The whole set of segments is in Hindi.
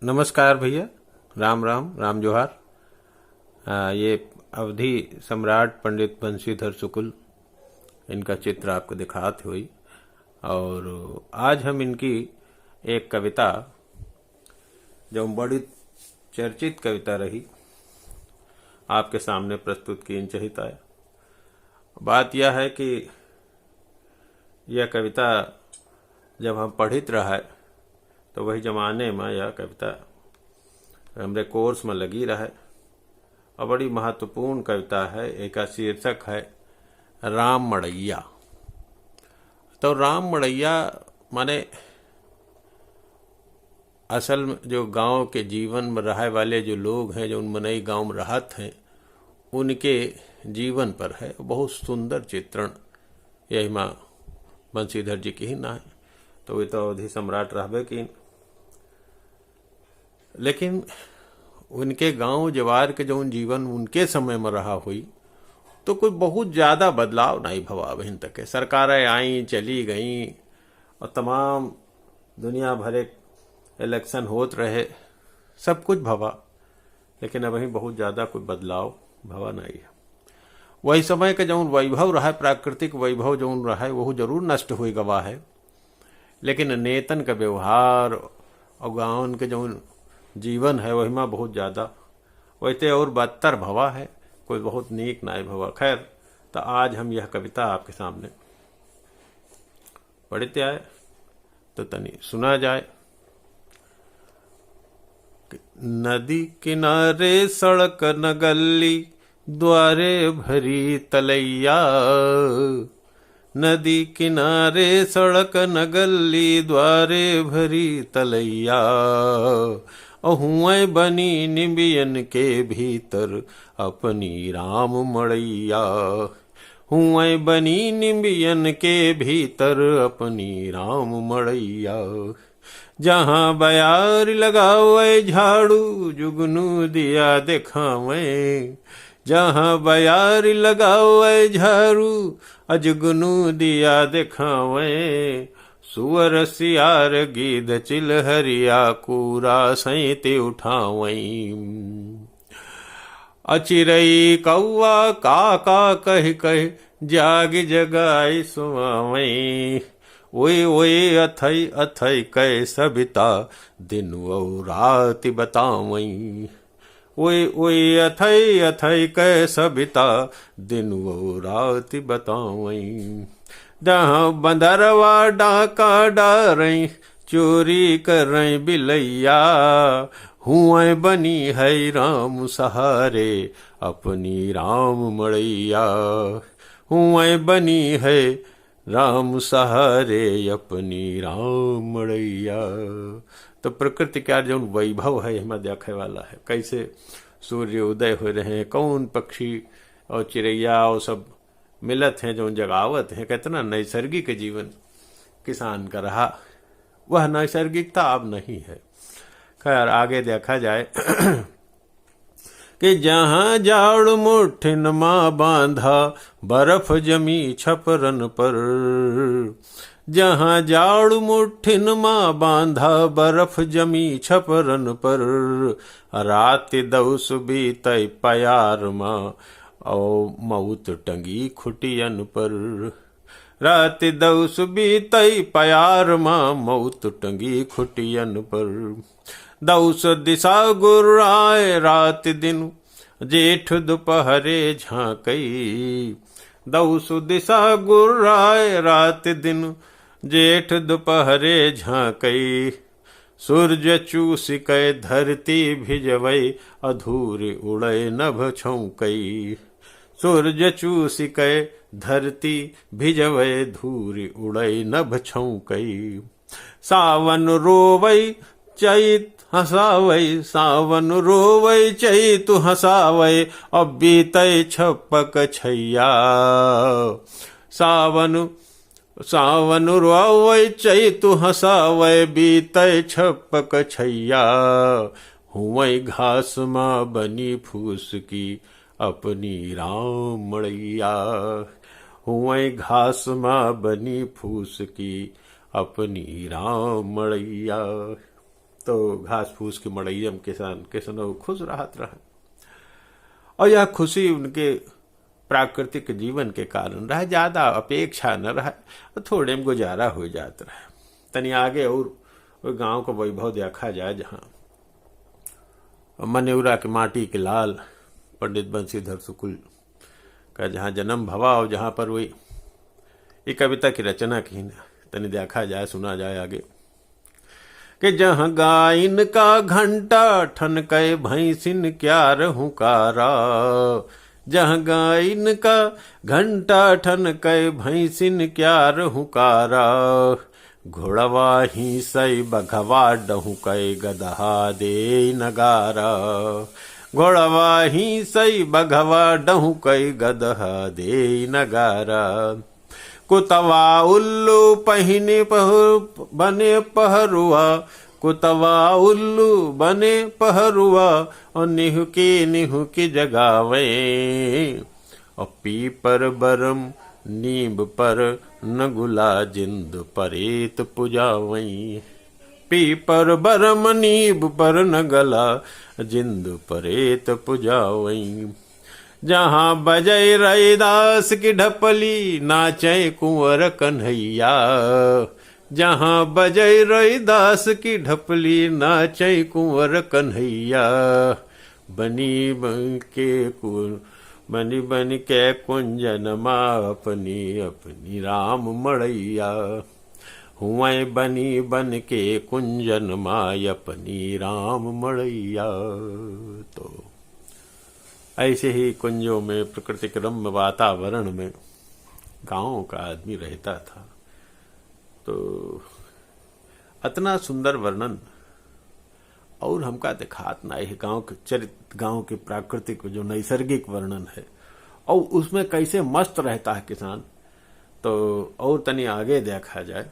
नमस्कार भैया। राम राम राम जोहार। ये अवधि सम्राट पंडित बंशीधर शुक्ल, इनका चित्र आपको दिखाते हुई। और आज हम इनकी एक कविता, जो बड़ी चर्चित कविता रही, आपके सामने प्रस्तुत की चाहिए है। बात यह है कि यह कविता जब हम पढ़ित रहा है तो वही जमाने में यह कविता हमारे कोर्स में लगी रहे और बड़ी महत्वपूर्ण कविता है। एक का शीर्षक है राम मड़ैया। तो राम मड़ैया माने असल में जो गांव के जीवन में रहे वाले जो लोग हैं, जो उन मनई गांव में रहत हैं, उनके जीवन पर है। बहुत सुंदर चित्रण यही माँ बंशीधर जी की ही ना है, तो वे तो अवधि सम्राट रहबे की। लेकिन उनके गांव जवार के जो जीवन उनके समय में रहा हुई, तो कोई बहुत ज़्यादा बदलाव नहीं भवा। अभिन तक सरकारें आई चली गईं और तमाम दुनिया भरे इलेक्शन होत रहे, सब कुछ भवा, लेकिन अभी बहुत ज़्यादा कोई बदलाव भवा नहीं है। वही समय के जो वैभव रहा, प्राकृतिक वैभव जो रहा, वो जरूर नष्ट हुई गवा है। लेकिन नेतन का व्यवहार और गाँव के जो जीवन है वही में बहुत ज़्यादा वैसे और बदतर भवा है, कोई बहुत नीक नाय भवा। खैर, तो आज हम यह कविता आपके सामने पढ़ते आए, तो तनी सुना जाए। नदी किनारे सड़क न गली, द्वारे भरी तलैया। नदी किनारे सड़क न गली, द्वारे भरी तलैया। अहुएं बनी निबियन के भीतर, अपनी राम मड़ैया। हुएं बनी निबियन के भीतर, अपनी राम मड़ैया। जहाँ बयार लगावे झाड़ू, जुगनू दिया दिखावे। जहाँ बयार लगावे झाड़ू, अजुगनू दिया दिखावे। सुअर सियार गीध चिलहरिया, कूरा सैते उठावई। अचिरई कौआ काका कह कह, जाग जगाई सुआवई। ओए ओए अथई अथई कै सबिता, दिन और रात बतावई। ओए ओए अथई अथई कै सबिता, दिन और रात बतावई। जहाँ बंदरवा डाका डारई, चोरी करई बिलैया। हुएं बनी है राम सहारे, अपनी राम मड़ैया। हुएं बनी है राम सहारे, अपनी राम मड़ैया। तो प्रकृति का जो वैभव है हमें देखे वाला है, कैसे सूर्य उदय हो रहे हैं, कौन पक्षी और चिड़ैया और सब मिलत हैं, जो जगावत हैं। कितना नैसर्गिक जीवन किसान का रहा, वह नैसर्गिकता अब नहीं है। खैर, आगे देखा जाए कि जहाँ जाड़ मुठिन माँ बांधा, बर्फ जमी छपरन पर। जहाँ जाड़ मुठिन माँ बांधा, बर्फ जमी छपरन पर। रात दौस बीतै प्यार माँ, और मौत टंगी खुटियन पर। रात दौस बीतै प्यार माँ, मौत टंगी खुटियन पर। दौस दिशा गुर्राए रात दिन, जेठ दोपहरे झांकई। दौस दिशा गुर्राए रात दिन, जेठ दोपहरे झांकई। सूर्य चूस कै धरती भिजवई, अधूरी उड़ै नभ छौंकई। सूर्य चूस कै धरती भिजवै, धूरी उड़ै नभ छौंकई। सावन रोवै चैत हंसावै, सावन रोवै चैत हंसावै, अब बीतै छपक छैया। सावन रोवै चैत हंसावै, बीतै छपक छैया। हुएं घास माँ बनी फूस की, अपनी राम मड़ैया। हुएं घास माँ बनी फूस की, अपनी राम मड़ैया। तो घास फूस की मड़ैयम किसान किसनो खुश रहत रहा। और यह खुशी उनके प्राकृतिक जीवन के कारण रहा, ज्यादा अपेक्षा न रहा, थोड़े में गुजारा हो जाता रहा। तनी आगे और गांव का वैभव देखा जाए, जहाँ मनेउरा के माटी के लाल पंडित बंशीधर शुक्ल का जहाँ जन्म भवा और जहाँ पर वही ये कविता की रचना की न, तनी देखा जाए, सुना जाए आगे कि जहाँ गायन का घंटा ठन के भैंसिन क्या रहूकारा, जहाँ गायन का घंटा ठन के भैंसिन क्या रहूकारा, घोड़वा ही सई बघवा डहू कै गदहा दे नगारा, घोड़वा ही सई बघवा डहू कै गदहा दे नगारा, कुतवा उल्लू पहिने बने पहरुआ, कुतवा उल्लू बने पहरुआ, और निहु की जगावे, और पीपर बरम नींब पर नगुला जिंद परेत पुजावई, पीपर बरम नींब पर नगला जिंद परेत पुजावई, जहाँ बजय रैदास की ढपली नाचे कुंवर कन्हैया, जहाँ बजय रैदास की ढपली नाचे कुंवर कन्हैया, बनी बन के कुंजन माँ अपनी अपनी राम मड़ैया, हुए बनी बन के कुंजन माँ अपनी राम मड़ैया। तो ऐसे ही कुंजों में प्राकृतिक रम्य वातावरण में गांव का आदमी रहता था। तो इतना सुंदर वर्णन और हमका दिखात ना है गांव के चरित्र, गांव के प्राकृतिक जो नैसर्गिक वर्णन है और उसमें कैसे मस्त रहता है किसान। तो और तनी आगे देखा जाए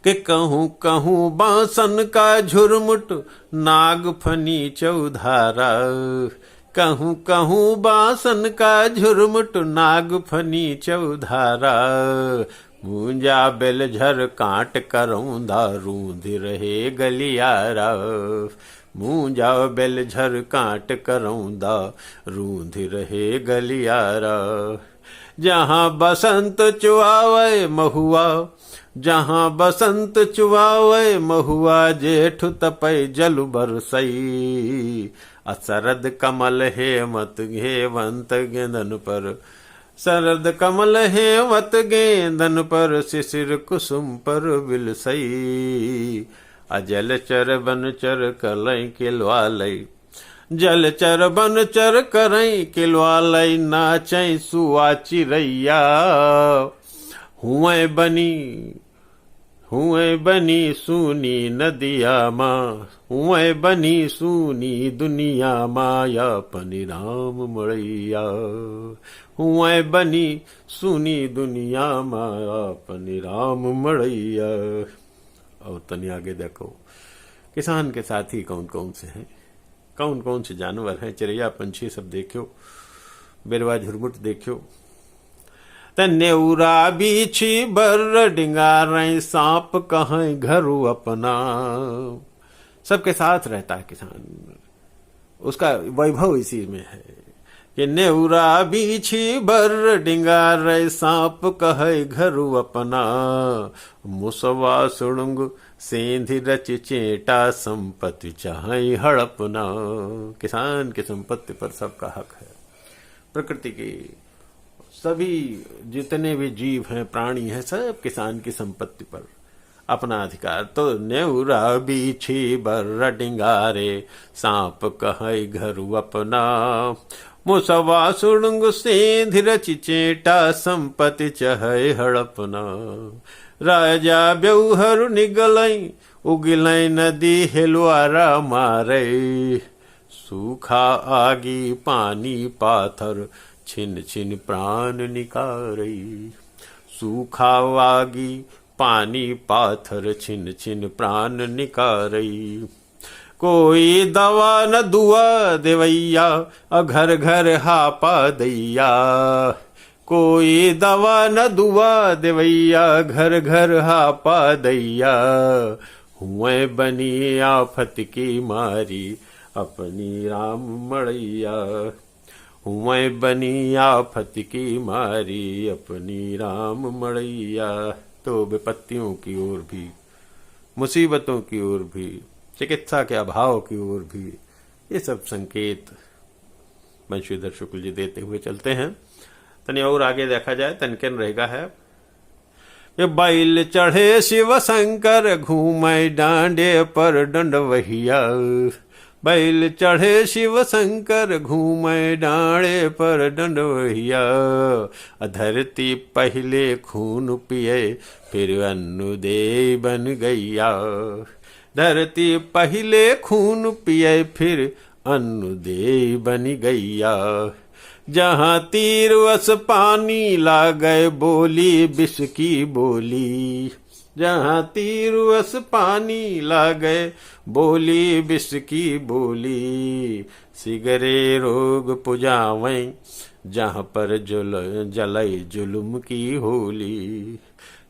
कि कहूं कहूं बांसन का झुरमुट नाग फनी चौधारा, कहूं कहूं बांसन का झुरमुट नाग फनी चौधारा, मूंजा बेलझर काट करौंदा रूंध रहे गलियारा, मूंजा बेलझर काट करौंदा रूंध रहे गलियारा, जहाँ बसंत चुआवे महुआ, जहाँ बसंत चुआवे महुआ, जेठ तपै जल बरसई, असरद कमल हेमत घेवंत गेंदन पर, शरद कमल हेमत गेंदन पर, शिशिर कुसुम पर बिलसई, अजल चर बन चर कलई किलवालई, जल चर बन चर करई किलवालई, नाचई सुआ चिरैया, हुए बनी सुनी नदिया माँ, हुए बनी सुनी दुनिया माया पनी राम मड़ैया, हुए बनी सुनी दुनिया माया पनी राम मड़ैया। और तनी आगे देखो किसान के साथी कौन कौन से हैं, कौन कौन से जानवर हैं, चिड़िया पंछी सब देखो, बेरवा झुरमुट देखो, नेउरा बीछी बर डिंगार सांप कहीं घरू अपना, सबके साथ रहता है किसान, उसका वैभव इसी में है कि नेउरा बीछी बर डिंगार सांप कहे घरू अपना, मुसवा सुड़ुंग सेंध रच चेटा संपत्ति चाहे हड़पना। किसान की संपत्ति पर सबका हक है, प्रकृति की सभी जितने भी जीव हैं प्राणी हैं सब किसान की संपत्ति पर अपना अधिकार। तो नेउरा बीछी बर डिंगारे सांप कहे घरू अपना, मुसवा सुड़ुंग सेंध रच चेटा संपत्ति चहे हड़पना, राजा ब्यौहरु निगलई उगिलई नदी हेलुआरा मारे, सूखा आगी पानी पाथर छिन छिन प्राण निकारई, सूखा आगी पानी पाथर छिन छिन प्राण निकारई, कोई दवा न दुआ देवैया घर घर हापा दैया, कोई दवा न दुआ देवैया घर घर हापा दैया, हुए बनी आफत की मारी अपनी राम मड़ैया, हुए बनी आफत की मारी अपनी राम मड़ैया। तो विपत्तियों की ओर भी, मुसीबतों की ओर भी, चिकित्सा के अभाव की ओर भी ये सब संकेत बंशीधर शुक्ल जी देते हुए चलते हैं। तनि और आगे देखा जाए तनकन रहेगा है कि बैल चढ़े शिव शंकर घूमे डांडे पर दंडवहिया, बैल चढ़े शिव शंकर घूमे डांडे पर दंडवहिया। धरती पहले खून पिए फिर अन्न दे बन गैया, धरती पहले खून पिए फिर अन्न दे बन गैया। जहाँ तीर वस पानी लागे बोली विष की बोली, जहाँ तीर वस पानी लागे बोली विष की बोली। सिगरे रोग पुजावें जहाँ पर जलय जुल्म की होली,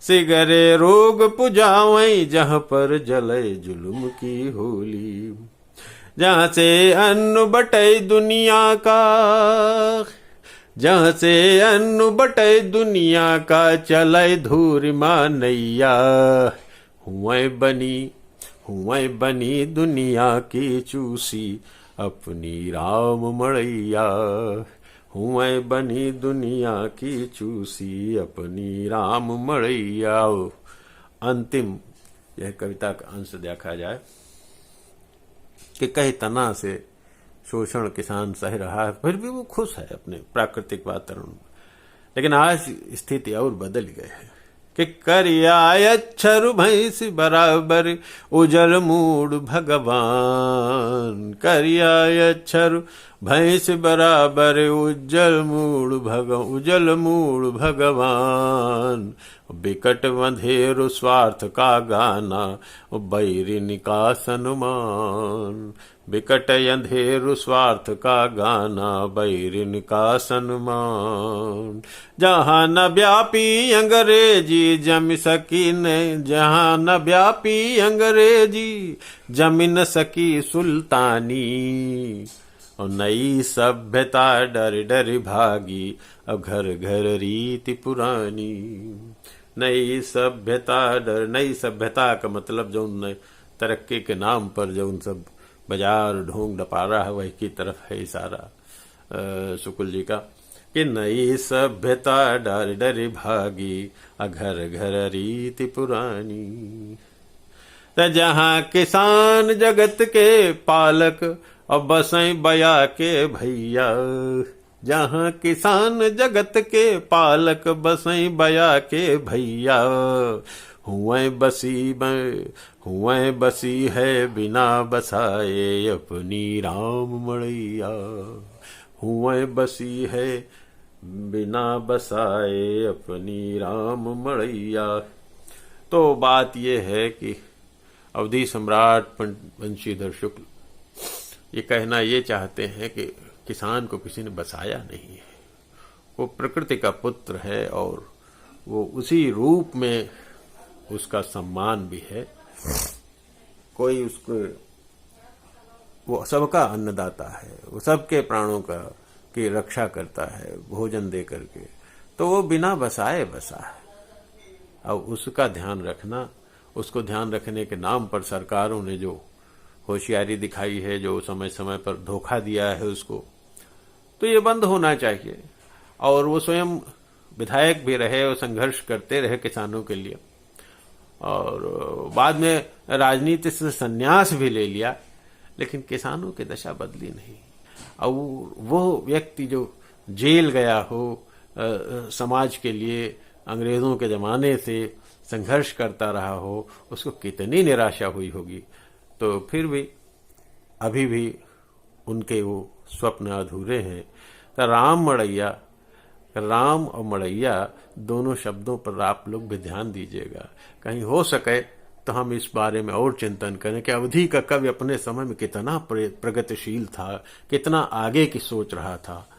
सिगरे रोग पुजावें जहाँ पर जलय जुल्म की होली। जहाँ से अन्न बटे दुनिया का, जहाँ से अन्न बटे दुनिया का चले धूर मानैया। हुए बनी दुनिया की चूसी अपनी राम मड़ैया, हुए बनी दुनिया की चूसी अपनी राम मड़ैया। अंतिम यह कविता का अंश देखा जाए कि कई तना से शोषण किसान सह रहा है, फिर भी वो खुश है अपने प्राकृतिक वातावरण में। लेकिन आज स्थिति और बदल गई है कि करिया अक्षर भैंस बराबर उजल मूड भगवान, करिया अक्षर भैंस बराबर उजल मूड भगवान। बिकट बंधेरु स्वार्थ का गाना बैरिन का सन्मान, बिकट अंधेरु स्वार्थ का गाना बैरिन का सन्मान। जहाँ न व्यापी अंग्रेजी जम सकी न, जहाँ न व्यापी अंग्रेजी जम न सकी सुल्तानी। और नई सभ्यता डर डर भागी अब घर घर रीति पुरानी। नई सभ्यता का मतलब जो उन तरक्की के नाम पर जो उन सब बाजार ढोंग डपारा है वही की तरफ है इशारा शुक्ल जी का कि नई सभ्यता डर डर भागी घर घर रीति पुरानी। त जहाँ किसान जगत के पालक और बसें बया के भैया, जहाँ किसान जगत के पालक बसें बया के भैया। हुए बसी है बिना बसाए अपनी राम मड़ैया, हुए बसी है बिना बसाए अपनी राम मड़ैया। तो बात यह है कि अवधी सम्राट बंशीधर शुक्ल ये कहना ये चाहते हैं कि किसान को किसी ने बसाया नहीं है, वो प्रकृति का पुत्र है और वो उसी रूप में उसका सम्मान भी है। कोई उसको, वो सबका अन्नदाता है, वो सबके प्राणों की रक्षा करता है भोजन दे करके, तो वो बिना बसाए बसा है। अब उसका ध्यान रखना, उसको ध्यान रखने के नाम पर सरकारों ने जो होशियारी दिखाई है, जो समय समय पर धोखा दिया है उसको, तो ये बंद होना चाहिए। और वो स्वयं विधायक भी रहे और संघर्ष करते रहे किसानों के लिए, और बाद में राजनीति से संन्यास भी ले लिया, लेकिन किसानों की दशा बदली नहीं। और वो व्यक्ति जो जेल गया हो समाज के लिए, अंग्रेजों के जमाने से संघर्ष करता रहा हो, उसको कितनी निराशा हुई होगी। तो फिर भी अभी भी उनके वो स्वप्न अधूरे हैं। तो राम और मड़ैया दोनों शब्दों पर आप लोग भी ध्यान दीजिएगा। कहीं हो सके तो हम इस बारे में और चिंतन करें कि अवधी का कवि अपने समय में कितना प्रगतिशील था, कितना आगे की सोच रहा था,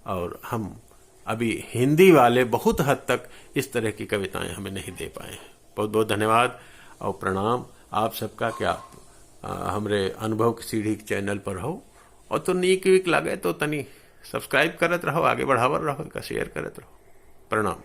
और हम अभी हिंदी वाले बहुत हद तक इस तरह की कविताएं हमें नहीं दे पाए हैं। बहुत बहुत धन्यवाद और प्रणाम। आप सबका क्या हमरे अनुभव की सीढ़ी के चैनल पर हो और तो नीक वीक लगे तो तनी सब्सक्राइब करत रहो, आगे बढ़ावर रहो, शेयर करत रहो। प्रणाम।